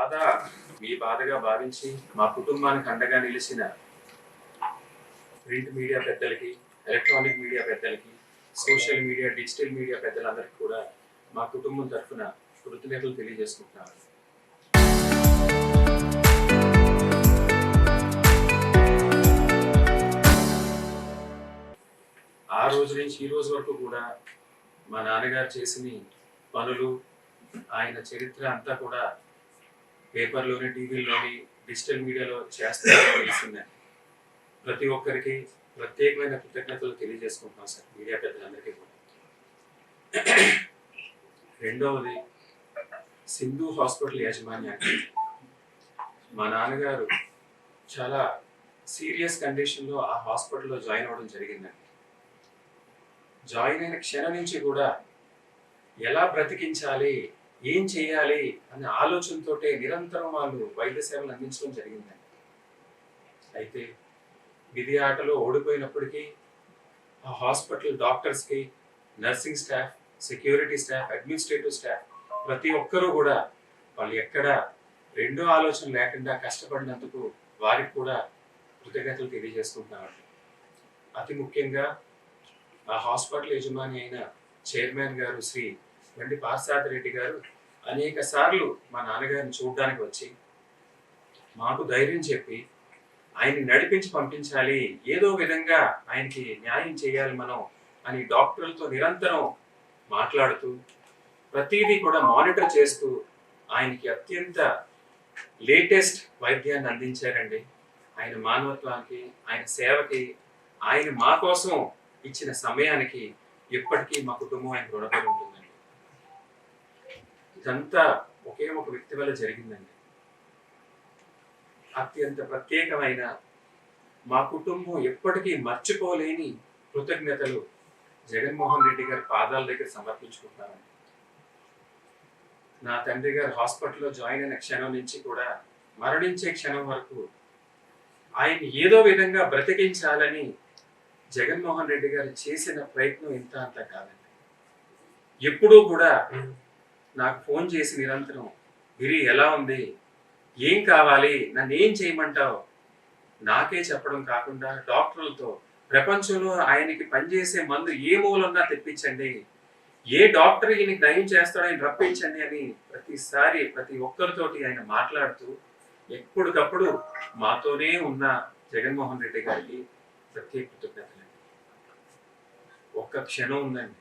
బాధ మీ బాధగా భావించి మా కుటుంబానికి అండగా నిలిచిన ప్రింట్ మీడియా పెద్దలకి, ఎలక్ట్రానిక్ మీడియా పెద్దలకి, సోషల్ మీడియా, డిజిటల్ మీడియా పెద్దలందరికీ కూడా మా కుటుంబం తరఫున కృతజ్ఞతలు తెలియజేసుకుంటున్నాను. ఆ రోజు నుంచి ఈ రోజు వరకు కూడా మా నాన్నగారు చేసిన పనులు, ఆయన చరిత్ర అంతా కూడా పేపర్లోని, టీవీలోని, డిజిటల్ మీడియాలో చేస్తారని తెలిసిందని ప్రతి ఒక్కరికి ప్రత్యేకమైన కృతజ్ఞతలు తెలియజేసుకుంటున్నాం సార్, మీడియా పెద్దలందరికీ కూడా. రెండవది, సింధు హాస్పిటల్ యాజమాన్యానికి మా నాన్నగారు చాలా సీరియస్ కండిషన్లో ఆ హాస్పిటల్లో జాయిన్ అవ్వడం జరిగిందండి. జాయిన్ అయిన క్షణం నుంచి కూడా ఎలా బ్రతికించాలి, ఏం చేయాలి అనే ఆలోచనతో నిరంతరం వాళ్ళు వైద్య సేవలు అందించడం జరిగిందండి. అయితే విధి ఆటలో ఓడిపోయినప్పటికీ ఆ హాస్పిటల్ డాక్టర్స్కి, nursing staff, security staff, administrative staff ప్రతి ఒక్కరూ కూడా వాళ్ళు ఎక్కడ రెండో ఆలోచన లేకుండా కష్టపడినందుకు వారికి కూడా కృతజ్ఞతలు తెలియజేసుకుంటున్నామండి. అతి ముఖ్యంగా ఆ హాస్పిటల్ యజమాని అయిన చైర్మన్ గారు శ్రీ బండి పార్సాదిరెడ్డి గారు అనేక సార్లు మా నాన్నగారిని చూడడానికి వచ్చి మాకు ధైర్యం చెప్పి ఆయన్ని నడిపించి పంపించాలి, ఏదో విధంగా ఆయనకి న్యాయం చేయాలి మనం అని డాక్టర్లతో నిరంతరం మాట్లాడుతూ ప్రతిదీ కూడా మానిటర్ చేస్తూ ఆయనకి అత్యంత లేటెస్ట్ వైద్యాన్ని అందించారండి. ఆయన మానవత్వానికి, ఆయన సేవకి, ఆయన మా కోసం ఇచ్చిన సమయానికి ఎప్పటికీ మా కుటుంబం ఆయన రుణపడి ఉంటుందండి. ఇదంతా ఒకే ఒక వ్యక్తి వల్ల జరిగిందండి. అత్యంత ప్రత్యేకమైన మా కుటుంబం ఎప్పటికీ మర్చిపోలేని కృతజ్ఞతలు జగన్మోహన్ రెడ్డి గారి పాదాల దగ్గర సమర్పించుకుంటానండి. నా తండ్రి గారు హాస్పిటల్లో జాయిన్ అయిన క్షణం నుంచి కూడా మరణించే క్షణం వరకు ఆయన ఏదో విధంగా బ్రతికించాలని జగన్మోహన్ రెడ్డి గారు చేసిన ప్రయత్నం ఇంత అంత కాదండి. ఎప్పుడూ కూడా నాకు ఫోన్ చేసి నిరంతరం, గిరి ఎలా ఉంది, ఏం కావాలి, నన్ను ఏం చేయమంటావు, నాకే చెప్పడం కాకుండా డాక్టర్లతో ప్రపంచంలో ఆయనకి పనిచేసే మందు ఏ మూలన్నా తెప్పించండి, ఏ డాక్టర్ ఈయనకి నయం చేస్తాడో ఆయన రప్పించండి అని ప్రతిసారి ప్రతి ఒక్కరితోటి ఆయన మాట్లాడుతూ ఎప్పటికప్పుడు మాతోనే ఉన్న జగన్మోహన్ రెడ్డి గారికి ప్రత్యేక కృతజ్ఞతలండి. ఒక్క క్షణం ఉందండి,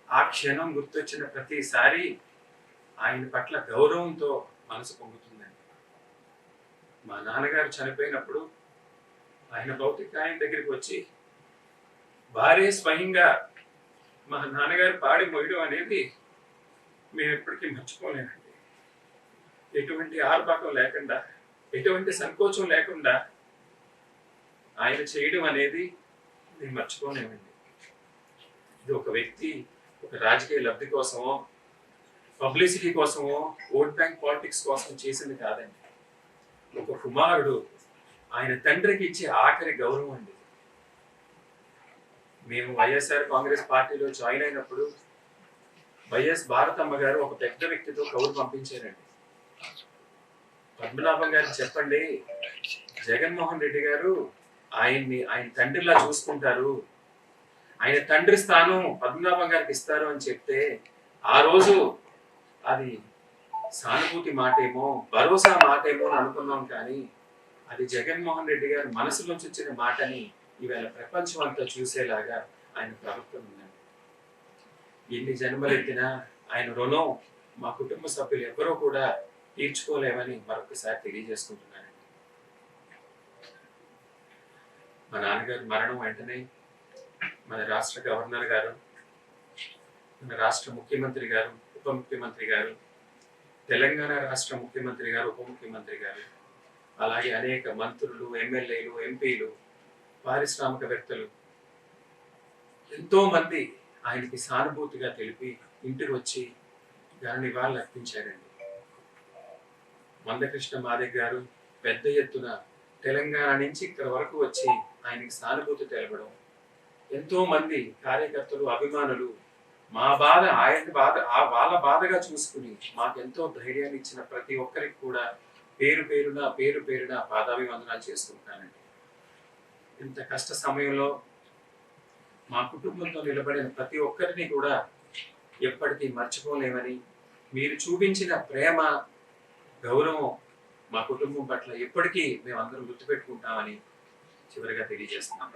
ఆ క్షణం గుర్తొచ్చిన ప్రతిసారి ఆయన పట్ల గౌరవంతో మనసు పొంగుతుందండి. మా నాన్నగారు చనిపోయినప్పుడు ఆయన భౌతిక ఆయన దగ్గరికి వచ్చి భార్య స్వయంగా మా నాన్నగారు పాడి మోయడం అనేది మేము ఎప్పటికీ మర్చిపోలేనండి. ఎటువంటి ఆర్భాటం లేకుండా, ఎటువంటి సంకోచం లేకుండా ఆయన చేయడం అనేది మేము మర్చిపోలేమండి. ఇది ఒక వ్యక్తి ఒక రాజకీయ లబ్ధి కోసమో, పబ్లిసిటీ కోసమో, ఓట్ బ్యాంక్ పాలిటిక్స్ కోసం చేసింది కాదండి. ఒక కుమారుడు ఆయన తండ్రికి ఇచ్చే ఆఖరి గౌరవం అండి. మేము వైఎస్ఆర్ కాంగ్రెస్ పార్టీలో జాయిన్ అయినప్పుడు వైఎస్ భారతమ్మ గారు ఒక పెద్ద వ్యక్తితో కబురు పంపించారండి. పద్మనాభం గారికి చెప్పండి, జగన్మోహన్ రెడ్డి గారు ఆయన తండ్రిలా చూసుకుంటారు, ఆయన తండ్రి స్థానం పద్మనాభం గారికి ఇస్తారు అని చెప్తే ఆ రోజు అది సానుభూతి మాటేమో, భరోసా మాటేమో అని అనుకున్నాం, కానీ అది జగన్మోహన్ రెడ్డి గారు మనసులోంచి వచ్చిన మాటని ఈవేళ ప్రపంచం అంతా చూసేలాగా ఆయన ప్రభుత్వం ఉందండి. ఎన్ని జన్మలెత్తినా ఆయన రుణం మా కుటుంబ సభ్యులు ఎవరో కూడా తీర్చుకోలేమని మరొకసారి తెలియజేసుకుంటున్నానండి. మా నాన్నగారు మరణం వెంటనే మన రాష్ట్ర గవర్నర్ గారు, మన రాష్ట్ర ముఖ్యమంత్రి గారు, ఉప ముఖ్యమంత్రి గారు, తెలంగాణ రాష్ట్ర ముఖ్యమంత్రి గారు, ఉప ముఖ్యమంత్రి గారు, అలాగే అనేక మంత్రులు, ఎమ్మెల్యేలు, ఎంపీలు, పారిశ్రామికవేత్తలు ఎంతో మంది ఆయనకి సానుభూతిగా తెలిపి ఇంటికి వచ్చి ఘన నివాళులు అర్పించారండి. మందకృష్ణ మాదిగ గారు పెద్ద ఎత్తున తెలంగాణ నుంచి ఇక్కడ వరకు వచ్చి ఆయనకి సానుభూతి తెలపడం, ఎంతో మంది కార్యకర్తలు, అభిమానులు మా బాధ ఆయన బాధ వాళ్ళ బాధగా చూసుకుని మాకెంతో ధైర్యాన్ని ఇచ్చిన ప్రతి ఒక్కరికి కూడా పేరు పేరున పాదాభివందనాలు చేసుకుంటానండి. ఇంత కష్ట సమయంలో మా కుటుంబంతో నిలబడిన ప్రతి ఒక్కరిని కూడా ఎప్పటికీ మర్చిపోలేమని, మీరు చూపించిన ప్రేమ, గౌరవం మా కుటుంబం పట్ల ఎప్పటికీ మేమందరం గుర్తుపెట్టుకుంటామని చివరిగా తెలియజేస్తున్నాం.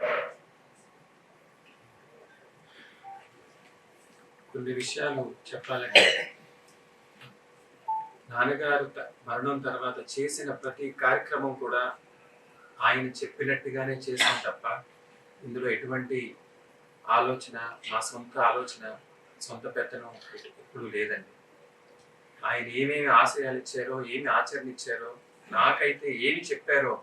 కొన్ని విషయాలు చెప్పాలంటే, నాన్నగారు మరణం తర్వాత చేసిన ప్రతి కార్యక్రమం కూడా ఆయన చెప్పినట్టుగానే చేసాం తప్ప ఇందులో ఎటువంటి ఆలోచన, మా సొంత ఆలోచన, సొంత పెత్తనం ఎప్పుడు లేదండి. ఆయన ఏమేమి ఆశయాలు ఇచ్చారో, ఏమి ఆచరణ ఇచ్చారో, నాకైతే ఏమి చెప్పారో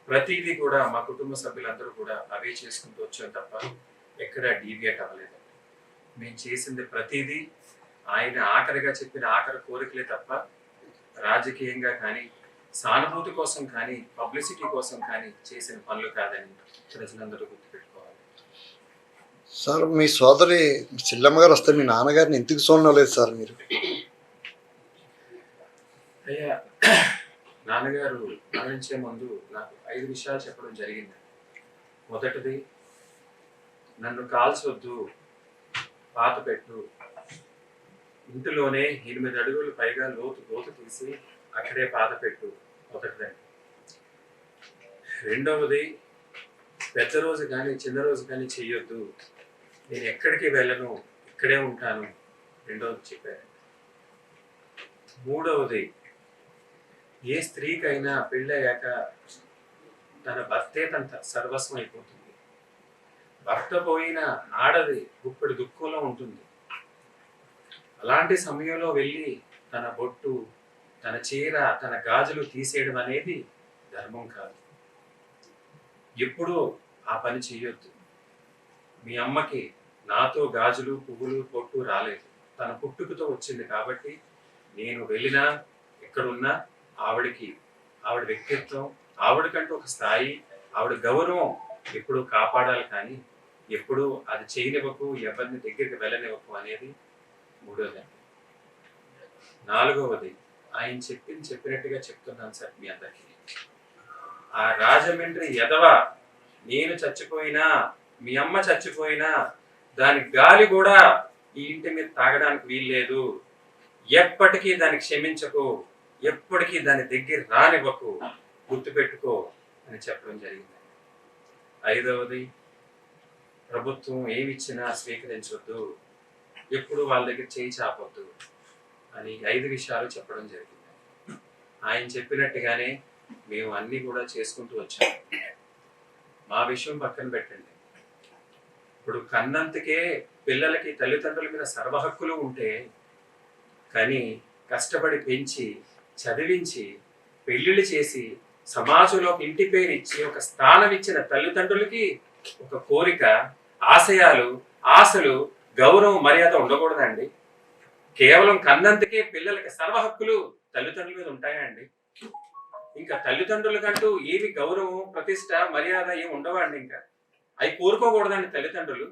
ప్రతిదీ కూడా మా కుటుంబ సభ్యులందరూ కూడా అవే చేసుకుంటూ వచ్చాం తప్ప ఎక్కడ డీవియేట్ అవ్వలేదండి. మేము చేసింది ప్రతిదీ ఆయన ఆఖరిగా చెప్పిన ఆఖరి కోరికలే తప్ప రాజకీయంగా కానీ, సానుభూతి కోసం కానీ, పబ్లిసిటీ కోసం కానీ చేసిన పనులు కాదని ప్రజలందరూ గుర్తుపెట్టుకోవాలి. సార్, మీ సోదరి చెల్లమ్మ గారు వస్తే మీ నాన్నగారిని ఎందుకు చూడలేదు సార్ మీరు? అయ్యా, నాన్నగారు మరణించే ముందు నాకు 5 విషయాలు చెప్పడం జరిగింది. మొదటిది, నన్ను కాల్చొద్దు, పాత పెట్టు, ఇంటిలోనే 8 అడుగులు పైగా లోతు తీసి అక్కడే పాత పెట్టు, మొదటిదండి. రెండవది, పెద్ద రోజు కానీ చిన్న రోజు కానీ చెయ్యొద్దు, నేను ఎక్కడికి వెళ్ళను, ఇక్కడే ఉంటాను, రెండవది చెప్పారు. మూడవది, ఏ స్త్రీకైనా పెళ్ళయ్యాక తన భర్తే తన సర్వస్వం అయిపోతుంది. భర్త పోయిన ఆడది గుప్పటి దుఃఖంలో ఉంటుంది. అలాంటి సమయంలో వెళ్ళి తన బొట్టు, తన చీర, తన గాజులు తీసేయడం అనేది ధర్మం కాదు. ఎప్పుడూ ఆ పని చెయ్యొద్దు. మీ అమ్మకి నాతో గాజులు, పువ్వులు, పొట్టు రాలేదు, తన పుట్టుకతో వచ్చింది. కాబట్టి నేను వెళ్ళినా ఎక్కడున్నా ఆవిడ వ్యక్తిత్వం, ఆవిడకంటూ ఒక స్థాయి, ఆవిడ గౌరవం ఎప్పుడు కాపాడాలి. కానీ ఎప్పుడు అది చేయనివ్వకు, ఎవరిని దగ్గరికి వెళ్ళనివ్వకు అనేది మూడోది. నాలుగవది, ఆయన చెప్పినట్టుగా చెప్తున్నాను సార్ మీ అందరికీ. ఆ రాజమండ్రి ఎదవ నేను చచ్చిపోయినా, మీ అమ్మ చచ్చిపోయినా దాని గాలి కూడా ఈ ఇంటి మీద తాగడానికి వీల్లేదు. ఎప్పటికీ దాన్ని క్షమించకు, ఎప్పటికీ దాని దగ్గర రానివ్వకు, గుర్తుపెట్టుకో అని చెప్పడం జరిగింది. ఐదవది, ప్రభుత్వం ఏమిచ్చినా స్వీకరించొద్దు, ఎప్పుడు వాళ్ళ దగ్గర చేయి చాపొద్దు అని 5 విషయాలు చెప్పడం జరిగింది. ఆయన చెప్పినట్టుగానే మేము అన్ని కూడా చేసుకుంటూ వచ్చాం. మా విషయం పక్కన పెట్టండి. ఇప్పుడు కన్నంతకే పిల్లలకి తల్లిదండ్రుల మీద సర్వ హక్కులు ఉంటే, కానీ కష్టపడి పెంచి, చదివించి, పెళ్లిళ్ళు చేసి, సమాజంలో ఇంటి పేరు ఇచ్చి, ఒక స్థానం ఇచ్చిన తల్లిదండ్రులకి ఒక కోరిక, ఆశయాలు, ఆశలు, గౌరవం, మర్యాద ఉండకూడదండి? కేవలం కన్నంతకే పిల్లలకి సర్వ హక్కులు తల్లిదండ్రుల మీద ఉంటాయా అండి? ఇంకా తల్లిదండ్రులకంటూ ఏమి గౌరవం, ప్రతిష్ట, మర్యాద ఏమి ఉండవండి? ఇంకా అవి కోరుకోకూడదండి తల్లిదండ్రులు?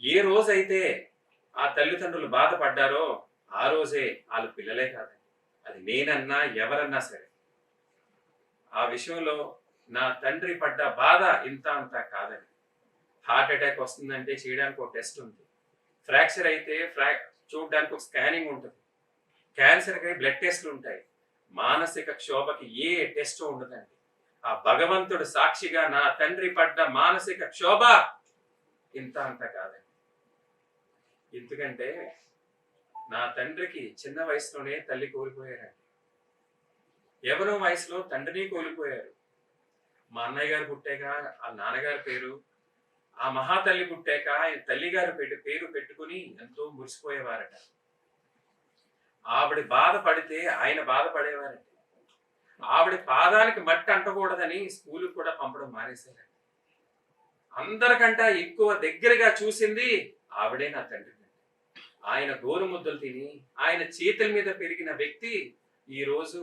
ఏ రోజైతే ఆ తల్లిదండ్రులు బాధపడ్డారో ఆ రోజే వాళ్ళ పిల్లలే కాదండి, అది నేనన్నా ఎవరన్నా సరే. ఆ విషయంలో నా తండ్రి పడ్డ బాధ ఇంత అంతా కాదండి. హార్ట్ అటాక్ వస్తుందంటే చేయడానికి ఒక టెస్ట్ ఉంది, ఫ్రాక్చర్ అయితే చూడడానికి ఒక స్కానింగ్ ఉంటుంది, క్యాన్సర్కి బ్లడ్ టెస్ట్లు ఉంటాయి. మానసిక క్షోభకి ఏ టెస్ట్ ఉండదండి. ఆ భగవంతుడు సాక్షిగా నా తండ్రి పడ్డ మానసిక క్షోభ ఇంత అంత కాదండి. ఎందుకంటే నా తండ్రికి చిన్న వయసులోనే తల్లి కోల్పోయారండి. యవ్వనం వయసులో తండ్రిని కోల్పోయారు. మా అన్నయ్య గారు పుట్టాక ఆ నాన్నగారి పేరు, ఆ మహాతల్లి పుట్టాక ఆయన తల్లిగారు పేరు పెట్టుకుని ఎంతో మురిసిపోయేవారట. ఆవిడ బాధపడితే ఆయన బాధపడేవారండి. ఆవిడ పాదానికి మట్టి అంటకూడదని స్కూలుకు కూడా పంపడం మానేశారండి. అందరికంటే ఎక్కువ దగ్గరగా చూసింది ఆవిడే నా తండ్రి. ఆయన గోరుముద్దలు తిని ఆయన చేతుల మీద పెరిగిన వ్యక్తి ఈ రోజు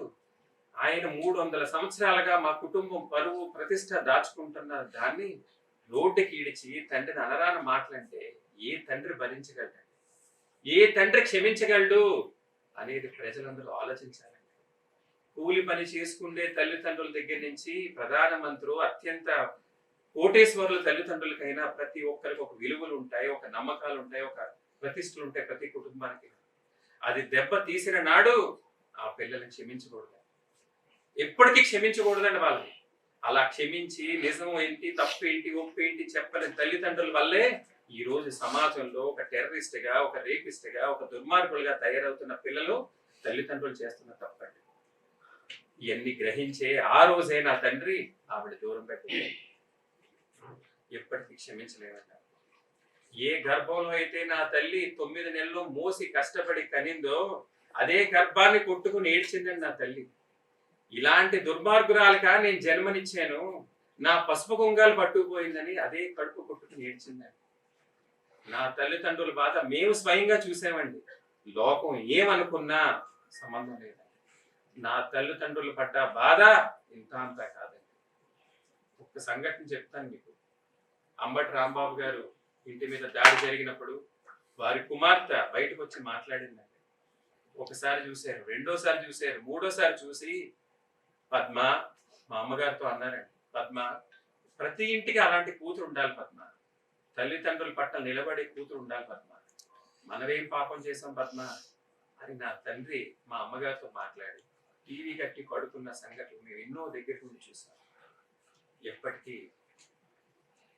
ఆయన 300 సంవత్సరాలుగా మా కుటుంబం పరువు ప్రతిష్ట దాచుకుంటున్న దాన్ని రోడ్డుకి ఈడిచి తండ్రిని అనరాని మాటలంటే ఏ తండ్రి భరించగలడు? ఏ తండ్రి క్షమించగలడు అనేది ప్రజలందరూ ఆలోచించాలండి. కూలి పని చేసుకుండే తల్లిదండ్రుల దగ్గర నుంచి ప్రధానమంత్రులు, అత్యంత కోటేశ్వరుల తల్లిదండ్రులకైనా ప్రతి ఒక్కరికి ఒక విలువలు ఉంటాయి, ఒక నమ్మకాలు ఉంటాయి, ఒక ప్రతిష్టలు ఉంటాయి ప్రతి కుటుంబానికి. అది దెబ్బ తీసిన నాడు ఆ పిల్లల్ని క్షమించకూడదు, ఎప్పటికీ క్షమించకూడదండి వాళ్ళని. అలా క్షమించి నిజం ఏంటి, తప్పు ఏంటి, ఒప్పు ఏంటి చెప్పని తల్లిదండ్రుల వల్లే ఈ రోజు సమాజంలో ఒక టెర్రరిస్ట్ గా, ఒక రేపిస్ట్ గా, ఒక దుర్మార్గులుగా తయారవుతున్న పిల్లలు తల్లిదండ్రులు చేస్తున్న తప్పండి. ఇవన్నీ గ్రహించే ఆ రోజే నా తండ్రి ఆవిడ దూరం పెట్టి ఎప్పటికీ క్షమించలేదంట. ఏ గర్భంలో అయితే నా తల్లి 9 నెలలు మోసి కష్టపడి కనిందో అదే గర్భాన్ని కొట్టుకుని ఏడ్చిందండి నా తల్లి. ఇలాంటి దుర్మార్గురాలుగా నేను జన్మనిచ్చాను, నా పసుపు కుంగాలు పట్టుకుపోయిందని అదే కడుపు కొట్టుకుని ఏడ్చిందండి. నా తల్లిదండ్రుల బాధ మేము స్వయంగా చూసామండి. లోకం ఏమనుకున్నా సంబంధం లేదండి. నా తల్లిదండ్రులు పడ్డ బాధ ఇంత అంతా కాదండి. ఒక్క సంఘటన చెప్తాను మీకు. అంబటి రాంబాబు గారు ఇంటి మీద దాడి జరిగినప్పుడు వారి కుమార్తె బయటకు వచ్చి మాట్లాడిందండి. ఒకసారి చూశారు, రెండోసారి చూశారు, మూడోసారి చూసి పద్మ మా అమ్మగారితో అన్నారండి, పద్మ ప్రతి ఇంటికి అలాంటి కూతురు ఉండాలి పద్మ, తల్లిదండ్రుల పట్ల నిలబడే కూతురు ఉండాలి పద్మ, మనమేం పాపం చేసాం పద్మ అని నా తండ్రి మా అమ్మగారితో మాట్లాడి టీవీ కట్టి పడుకున్న సంగతులు మేము ఎన్నో దగ్గర నుండి చూసాం. ఎప్పటికీ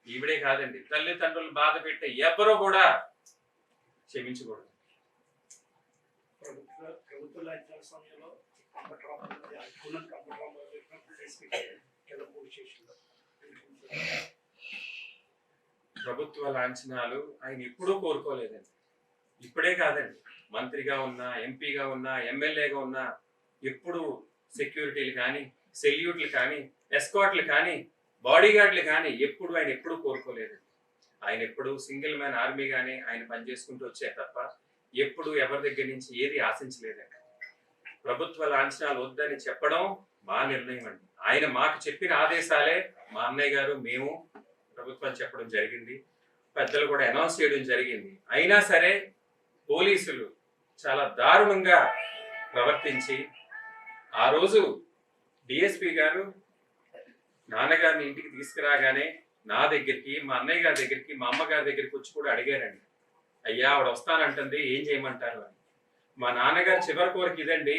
ఈవిడే కాదండి, తల్లిదండ్రులు బాధ పెట్టే ఎవరో కూడా క్షమించకూడదు. ప్రభుత్వ లాంఛనాల సమయంలో ప్రభుత్వ లాంఛనాలు ఆయన ఎప్పుడూ కోరుకోలేదండి. ఇప్పుడే కాదండి, మంత్రిగా ఉన్నా, ఎంపీగా ఉన్నా, ఎమ్మెల్యేగా ఉన్నా ఎప్పుడు సెక్యూరిటీలు కానీ, సెల్యూట్లు కానీ, ఎస్కాట్లు కానీ, బాడీ గార్డులు కానీ ఎప్పుడు ఆయన ఎప్పుడు కోరుకోలేదండి. ఆయన ఎప్పుడు సింగిల్ మ్యాన్ ఆర్మీగానే ఆయన పనిచేసుకుంటూ వచ్చే తప్ప ఎప్పుడు ఎవరి దగ్గర నుంచి ఏది ఆశించలేదండి. ప్రభుత్వ లాంఛనాలు వద్దని చెప్పడం మా నిర్ణయం అండి. ఆయన మాకు చెప్పిన ఆదేశాలే మా అన్నయ్య గారు, మేము ప్రభుత్వం చెప్పడం జరిగింది, పెద్దలు కూడా అనౌన్స్ చేయడం జరిగింది. అయినా సరే పోలీసులు చాలా దారుణంగా ప్రవర్తించి ఆ రోజు డిఎస్పి గారు నాన్నగారిని ఇంటికి తీసుకురాగానే నా దగ్గరికి, మా అన్నయ్య గారి దగ్గరికి, మా అమ్మగారి దగ్గరికి వచ్చి కూడా అడిగారండి, అయ్యా ఆవిడ వస్తానంటుంది, ఏం చేయమంటారు అని. మా నాన్నగారు చివరి కోరిక ఇదండి,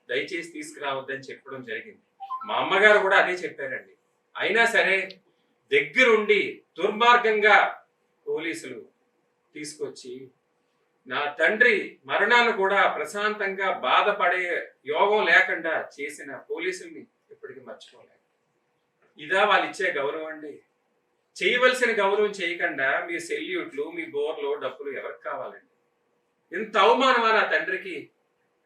దయచేసి తీసుకురావద్దని చెప్పడం జరిగింది. మా అమ్మగారు కూడా అదే చెప్పారండి. అయినా సరే దగ్గరుండి దుర్మార్గంగా పోలీసులు తీసుకొచ్చి నా తండ్రి మరణాన్ని కూడా ప్రశాంతంగా బాధపడే యోగం లేకుండా చేసిన పోలీసుల్ని ఎప్పటికీ మర్చిపోలేదు. ఇదా వాళ్ళు ఇచ్చే గౌరవం అండి? చేయవలసిన గౌరవం చేయకుండా మీ సెల్యూట్లు, మీ బోర్లు, డబ్బులు ఎవరికి కావాలండి? ఇంత అవమానమా నా తండ్రికి?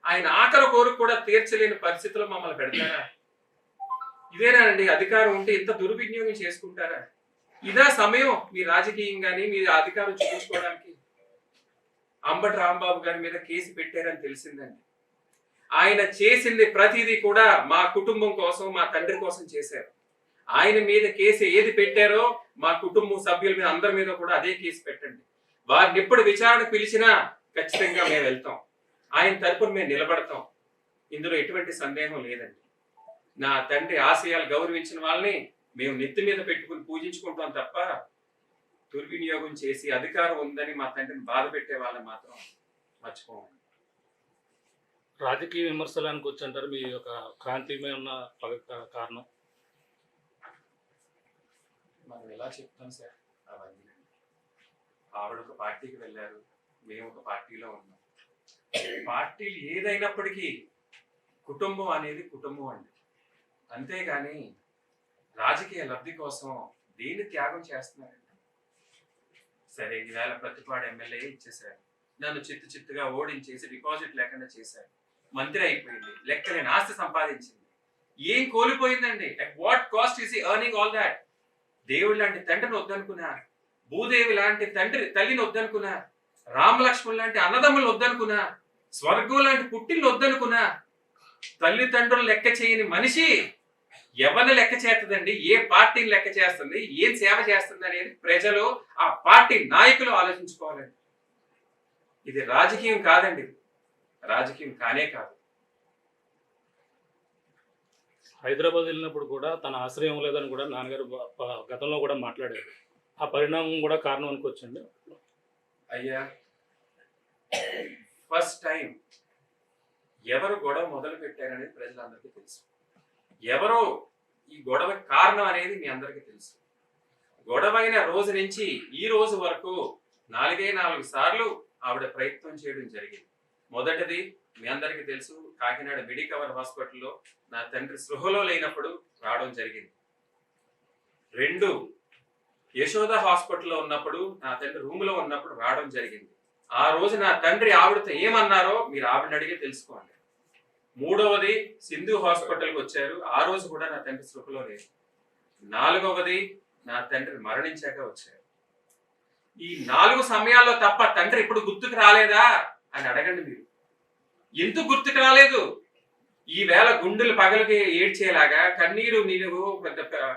ఆయన ఆఖరి కోరిక కూడా తీర్చలేని పరిస్థితిలో మమ్మల్ని పెడతారా? ఇదేనానండి అధికారం ఉంటే ఇంత దుర్వినియోగం చేసుకుంటారా? ఇదా సమయం మీ రాజకీయంగాని మీ అధికారం చూపించుకోవడానికి? అంబటి రాంబాబు గారి మీద కేసు పెట్టారని తెలిసిందండి. ఆయన చేసింది ప్రతిదీ కూడా మా కుటుంబం కోసం, మా తండ్రి కోసం చేశారు. ఆయన మీద కేసు ఏది పెట్టారో మా కుటుంబం సభ్యుల మీద అందరి మీద కూడా అదే కేసు పెట్టండి. వారిని ఎప్పుడు విచారణకు పిలిచినా ఖచ్చితంగా మేము వెళ్తాం, ఆయన తరపున మేము నిలబడతాం. ఇందులో ఎటువంటి సందేహం లేదండి. నా తండ్రి ఆశయాలు గౌరవించిన వాళ్ళని మేము నెత్తి మీద పెట్టుకుని పూజించుకుంటాం తప్ప దుర్వినియోగం చేసి అధికారం ఉందని మా తండ్రిని బాధ పెట్టే వాళ్ళని మాత్రం మర్చిపోమండి. రాజకీయ విమర్శలు అనుకోవచ్చంటారు మీ యొక్క క్రాంతిమయ ఉన్న కారణం? మనం ఎలా చెప్తాం సార్ అవన్నీ? ఆవిడ ఒక పార్టీకి వెళ్ళారు, మేము ఒక పార్టీలో ఉన్నాం. పార్టీలు ఏదైనప్పటికీ కుటుంబం అనేది కుటుంబం అండి. అంతేగాని రాజకీయ లబ్ధి కోసం దేన్ని త్యాగం చేస్తున్నారండి? సరే ఈవేళ ప్రతిపాడు ఎమ్మెల్యే ఇచ్చేశారు, నన్ను చిత్తుగా ఓడించేసి డిపాజిట్ లేకుండా చేశారు, మంత్రి అయిపోయింది, లెక్కలేని ఆస్తి సంపాదించింది. ఏం కోల్పోయిందండి? At what cost is he earning all that? దేవుడు లాంటి తండ్రిని వద్దనుకున్నా, భూదేవి లాంటి తల్లిని వద్దనుకున్నా, రామలక్ష్మణ్ లాంటి అన్నదమ్ములు వద్దనుకున్నా, స్వర్గం లాంటి పుట్టిల్ని వద్దనుకున్నా, తల్లిదండ్రులు లెక్క చేయని మనిషి ఎవరిని లెక్క చేస్తుందండి? ఏ పార్టీని లెక్క చేస్తుంది? ఏం సేవ చేస్తుంది అనేది ప్రజలు, ఆ పార్టీ నాయకులు ఆలోచించుకోవాలండి. ఇది రాజకీయం కాదండి, రాజకీయం కానే కాదు. హైదరాబాద్ వెళ్ళినప్పుడు కూడా తన ఆశ్రయం లేదని కూడా నాన్నగారు గతంలో కూడా మాట్లాడారు. ఆ పరిణామం కూడా కారణం అనుకోవచ్చండి. అయ్యా, ఫస్ట్ టైం ఎవరు గొడవ మొదలు పెట్టారనేది ప్రజలందరికీ తెలుసు. ఎవరో ఈ గొడవకి కారణం అనేది మీ అందరికీ తెలుసు. గొడవైన రోజు నుంచి ఈ రోజు వరకు 4 సార్లు ఆవిడ ప్రయత్నం చేయడం జరిగింది. మొదటిది మీ అందరికీ తెలుసు, కాకినాడ మెడికవర్ హాస్పిటల్లో నా తండ్రి సృహలో లేనప్పుడు రావడం జరిగింది. 2, యశోద హాస్పిటల్లో ఉన్నప్పుడు నా తండ్రి రూమ్ లో ఉన్నప్పుడు రావడం జరిగింది. ఆ రోజు నా తండ్రి ఆవిడతో ఏమన్నారో మీరు ఆవిడని అడిగి తెలుసుకోండి. 3వది సింధు హాస్పిటల్కి వచ్చారు, ఆ రోజు కూడా నా తండ్రి సృహలో లేదు. 4వది నా తండ్రి మరణించాక వచ్చారు. ఈ 4 సమయాల్లో తప్ప తండ్రి ఇప్పుడు గుర్తుకు రాలేదా అని అడగండి మీరు. ఎందుకు గుర్తుకు రాలేదు? ఈవేళ గుండెలు పగలకి ఏడ్చేలాగా, కన్నీరు నీరు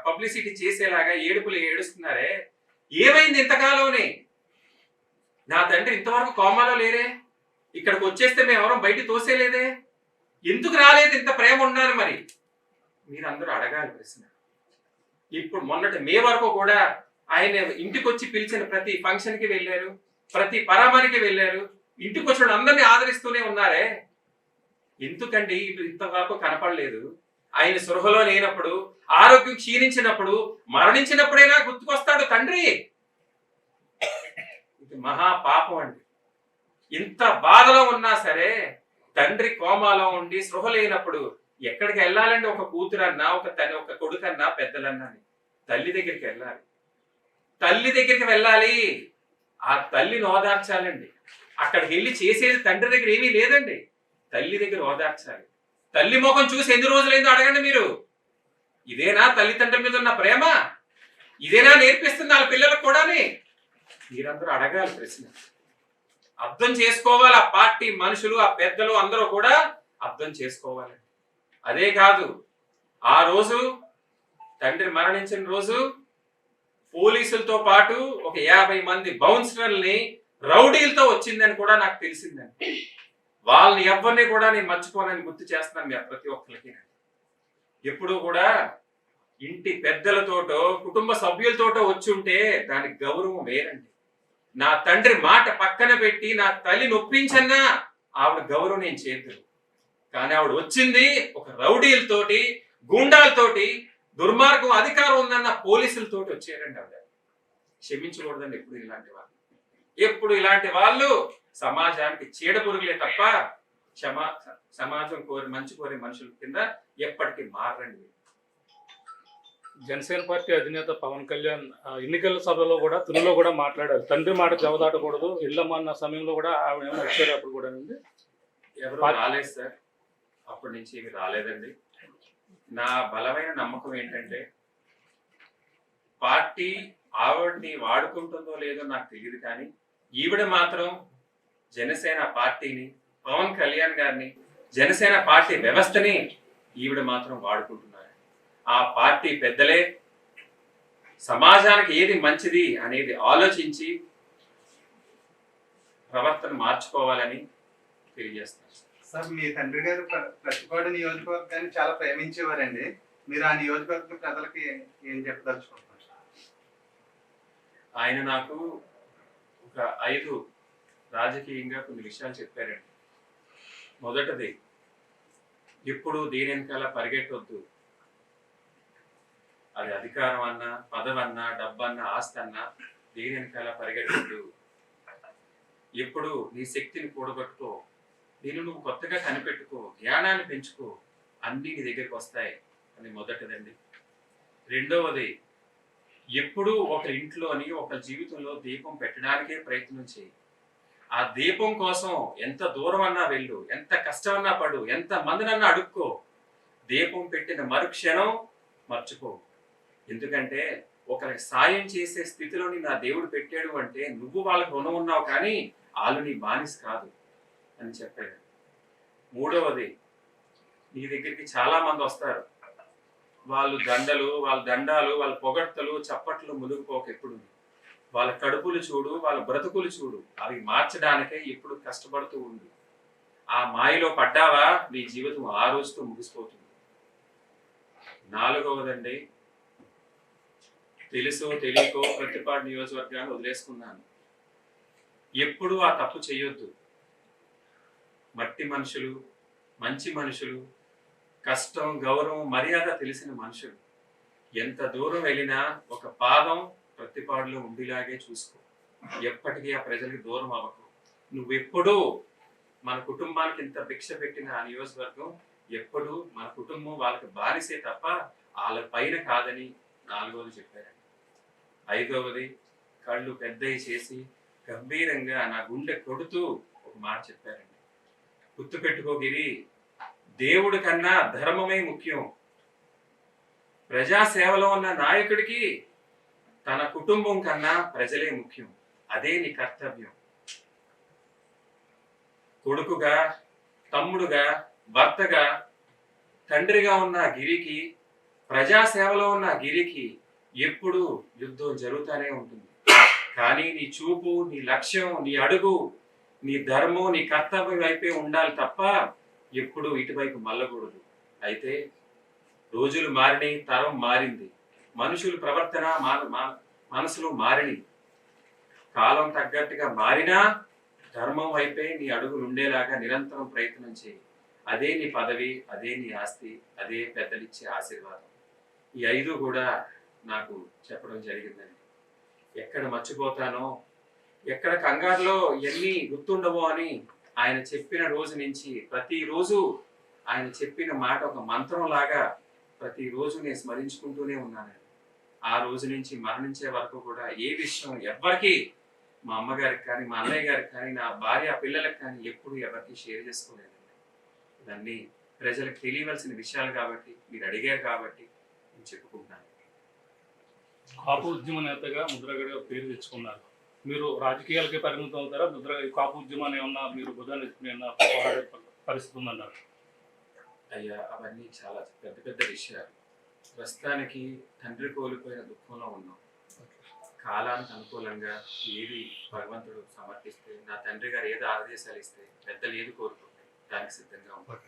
పబ్లిసిటీ చేసేలాగా ఏడుపులు ఏడుస్తున్నారే, ఏమైంది ఇంతకాలంనే? నా తండ్రి ఇంతవరకు కోమాలో లేరే, ఇక్కడికి వచ్చేస్తే మేము ఎవరం బయట తోసేలేదే, ఎందుకు రాలేదు? ఇంత ప్రేమ ఉన్నారు మరి మీరందరూ అడగాలి ప్రశ్న. ఇప్పుడు మొన్నటి మే వరకు కూడా ఆయన ఇంటికి వచ్చి పిలిచిన ప్రతి ఫంక్షన్ కి వెళ్ళారు, ప్రతి పరామానికి వెళ్ళారు, ఇంటికి వచ్చిన అందరినీ ఆదరిస్తూనే ఉన్నారే, ఎందుకండి ఇంతవరకు కనపడలేదు? ఆయన సృహలో లేనప్పుడు, ఆరోగ్యం క్షీణించినప్పుడు, మరణించినప్పుడైనా గుర్తుకొస్తాడు తండ్రి. ఇది మహా పాపం అండి. ఇంత బాధలో ఉన్నా సరే తండ్రి కోమాలో ఉండి సృహ లేనప్పుడు ఎక్కడికి వెళ్ళాలండి? ఒక కూతురన్నా, ఒక కొడుకన్నా, పెద్దలన్నా తల్లి దగ్గరికి వెళ్ళాలి. తల్లి దగ్గరికి వెళ్ళాలి, ఆ తల్లిని ఓదార్చాలండి. అక్కడికి వెళ్ళి చేసేది తండ్రి దగ్గర ఏమీ లేదండి, తల్లి దగ్గర ఓదార్చాలి. తల్లి ముఖం చూసి ఎన్ని రోజులైందో అడగండి మీరు. ఇదేనా తల్లిదండ్రుల మీద ఉన్న ప్రేమ? ఇదేనా నేర్పిస్తుంది వాళ్ళ పిల్లలకు కూడా? మీరందరూ అడగాలి ప్రశ్న. అర్థం చేసుకోవాలి ఆ పార్టీ మనుషులు, ఆ పెద్దలు అందరూ కూడా అర్థం చేసుకోవాలి. అదే కాదు, ఆ రోజు తండ్రి మరణించిన రోజు పోలీసులతో పాటు ఒక 50 మంది బౌన్సర్లని రౌడీలతో వచ్చిందని కూడా నాకు తెలిసిందండి. వాళ్ళని ఎవరిని కూడా నేను మర్చిపోనని గుర్తు చేస్తున్నాను మీ ప్రతి ఒక్కరికి. ఎప్పుడు కూడా ఇంటి పెద్దలతోటో కుటుంబ సభ్యులతోటో వచ్చి ఉంటే దానికి గౌరవం వేరండి. నా తండ్రి మాట పక్కన పెట్టి నా తల్లి నొప్పించన్నా ఆవిడ గౌరవం నేను చేద్దును. కానీ ఆవిడ వచ్చింది ఒక రౌడీలతోటి, గూండాలతోటి, దుర్మార్గం అధికారం ఉందన్న పోలీసులతోటి వచ్చారండి. ఆవిడ క్షమించకూడదండి ఎప్పుడు ఇలాంటి వాళ్ళు సమాజానికి చీడపురుగులే తప్ప సమాజం మంచి కోరే మనుషుల కింద ఎప్పటికీ మారండి. జనసేన పార్టీ అధినేత పవన్ కళ్యాణ్ ఎన్నికల సభలో కూడా తునిలో కూడా మాట్లాడారు, తండ్రి మాట జవదాటకూడదు, ఇళ్ళమన్న సమయంలో కూడా ఆవిడ ఏమైనా వచ్చారు అప్పుడు కూడా? ఎవరు రాలేదు సార్, అప్పటి నుంచి ఇవి రాలేదండి. నా బలమైన నమ్మకం ఏంటంటే పార్టీ ఆవిడని వాడుకుంటుందో లేదో నాకు తెలియదు, కానీ ఈవిడ మాత్రం జనసేన పార్టీని, పవన్ కళ్యాణ్ గారిని, జనసేన పార్టీ వ్యవస్థని ఈవిడ మాత్రం వాడుకుంటున్నారు. ఆ పార్టీ పెద్దలే సమాజానికి ఏది మంచిది అనేది ఆలోచించి ప్రవర్తన మార్చుకోవాలని తెలియజేస్తున్నారు. సార్, మీ తండ్రి గారు ప్రతిపాడు నియోజకవర్గాన్ని చాలా ప్రేమించేవారండి. మీరు ఆ నియోజకవర్గ ప్రజలకి ఏం చెప్పదలుచుకుంటున్నారు? ఆయన నాకు ఒక 5 రాజకీయంగా కొన్ని విషయాలు చెప్పారండి. మొదటిది, ఎప్పుడు దేని వెనకాల పరిగెట్టొద్దు. అది అధికారం అన్నా, పదవన్నా, డబ్బన్నా, ఆస్తి అన్నా దేని వెనకాల పరిగెట్టొద్దు. ఎప్పుడు నీ శక్తిని కూడగట్టుకో, నేను నువ్వు కొత్తగా కనిపెట్టుకో, జ్ఞానాన్ని పెంచుకో, అన్నీ నీ దగ్గరికి వస్తాయి అని మొదటిదండి. రెండవది, ఎప్పుడు ఒక ఇంట్లోని ఒక జీవితంలో దీపం పెట్టడానికే ప్రయత్నం చేయి. ఆ దీపం కోసం ఎంత దూరం అన్నా వెళ్ళు, ఎంత కష్టమన్నా పడు, ఎంత మందినన్నా అడుక్కో, దీపం పెట్టిన మరుక్షణం మర్చిపో. ఎందుకంటే ఒకరికి సాయం చేసే స్థితిలోని నా దేవుడు పెట్టాడు అంటే నువ్వు వాళ్ళకి రుణం ఉన్నావు, కానీ వాళ్ళు నీ బానిస కాదు అని చెప్పాడు. మూడవది, నీ దగ్గరికి చాలా మంది వస్తారు, వాళ్ళు దండలు, వాళ్ళ దండాలు, వాళ్ళ పొగడ్తలు, చప్పట్లు మునిగిపోక ఎప్పుడు వాళ్ళ కడుపులు చూడు, వాళ్ళ బ్రతుకులు చూడు. అవి మార్చడానికే ఇప్పుడు కష్టపడుతూ ఉండు. ఆ మాయలో పడ్డావా నీ జీవితం ఆ రోజుతో ముగిసిపోతుంది. 4వదండి, తెలుసో తెలియకో ప్రతిపాడు నియోజకవర్గాన్ని వదిలేసుకున్నాను. ఎప్పుడూ ఆ తప్పు చేయొద్దు. మట్టి మనుషులు, మంచి మనుషులు, కష్టం, గౌరవం, మర్యాద తెలిసిన మనుషులు ఎంత దూరం వెళ్ళినా ఒక పాదం ప్రతిపాడులో ఉండిలాగే చూసుకో. ఎప్పటికీ ఆ ప్రజలకు దూరం అవ్వకు. నువ్వెప్పుడూ మన కుటుంబానికి ఇంత భిక్ష పెట్టిన ఆ నియోజకవర్గం ఎప్పుడు మన కుటుంబం వాళ్ళకి బానిసే తప్ప వాళ్ళ పైన కాదని 4వది చెప్పారండి. 5వది, కళ్ళు పెద్దవి చేసి గంభీరంగా నా గుండె కొడుతూ ఒక మాట చెప్పారండి. గుర్తుపెట్టుకో గిరి, దేవుడి కన్నా ధర్మమే ముఖ్యం. ప్రజాసేవలో ఉన్న నాయకుడికి తన కుటుంబం కన్నా ప్రజలే ముఖ్యం. అదే నీ కర్తవ్యం. కొడుకుగా, తమ్ముడుగా, భర్తగా, తండ్రిగా ఉన్న గిరికి, ప్రజాసేవలో ఉన్న గిరికి ఎప్పుడు యుద్ధం జరుగుతూనే ఉంటుంది. కానీ నీ చూపు, నీ లక్ష్యం, నీ అడుగు, నీ ధర్మం, నీ కర్తవ్యం వైపే ఉండాలి తప్ప ఎప్పుడు ఇటువైపు మళ్ళకూడదు. అయితే రోజులు మారినాయి, తరం మారింది, మనుషుల ప్రవర్తన మనసులు మారినాయి. కాలం తగ్గట్టుగా మారినా ధర్మం వైపే నీ అడుగులు ఉండేలాగా నిరంతరం ప్రయత్నం చేయి. అదే నీ పదవి, అదే నీ ఆస్తి, అదే పెద్దలిచ్చే ఆశీర్వాదం. ఈ 5 కూడా నాకు చెప్పడం జరిగిందండి. ఎక్కడ మర్చిపోతానో, ఎక్కడ కంగారులో ఎన్ని గుర్తుండవో అని ఆయన చెప్పిన రోజు నుంచి ప్రతిరోజు ఆయన చెప్పిన మాట ఒక మంత్రం లాగా ప్రతిరోజు నేను స్మరించుకుంటూనే ఉన్నానండి. ఆ రోజు నుంచి మరణించే వరకు కూడా ఏ విషయం ఎవ్వరికి, మా అమ్మగారికి కానీ, మా అన్నయ్య గారికి కానీ, నా భార్య పిల్లలకు కానీ ఎప్పుడు ఎవరికి షేర్ చేసుకోలేదండి. ఇవన్నీ ప్రజలకు తెలియవలసిన విషయాలు కాబట్టి, మీరు అడిగారు కాబట్టి నేను చెప్పుకుంటున్నాను. కాపు ఉద్యమ నేతగా ముద్రగడ గారు పేరు తెచ్చుకున్నారు. మీరు రాజకీయాలకే పరిమితం అవుతారా? కాపు ఉద్యమాన్ని ఏమన్నా మీరు బుధాన్ని పోరాడే పరిస్థితి ఉందన్నారు. అయ్యా, అవన్నీ చాలా పెద్ద పెద్ద విషయాలు. ప్రస్తుతానికి తండ్రి కోల్పోయిన దుఃఖంలో ఉన్నాం. కాలానికి అనుకూలంగా ఏది భగవంతుడు సమర్పిస్తే, నా తండ్రి గారు ఏది ఆదేశాలు ఇస్తే, పెద్దలు ఏది కోరుకుంటే దానికి సిద్ధంగా ఉంటాం.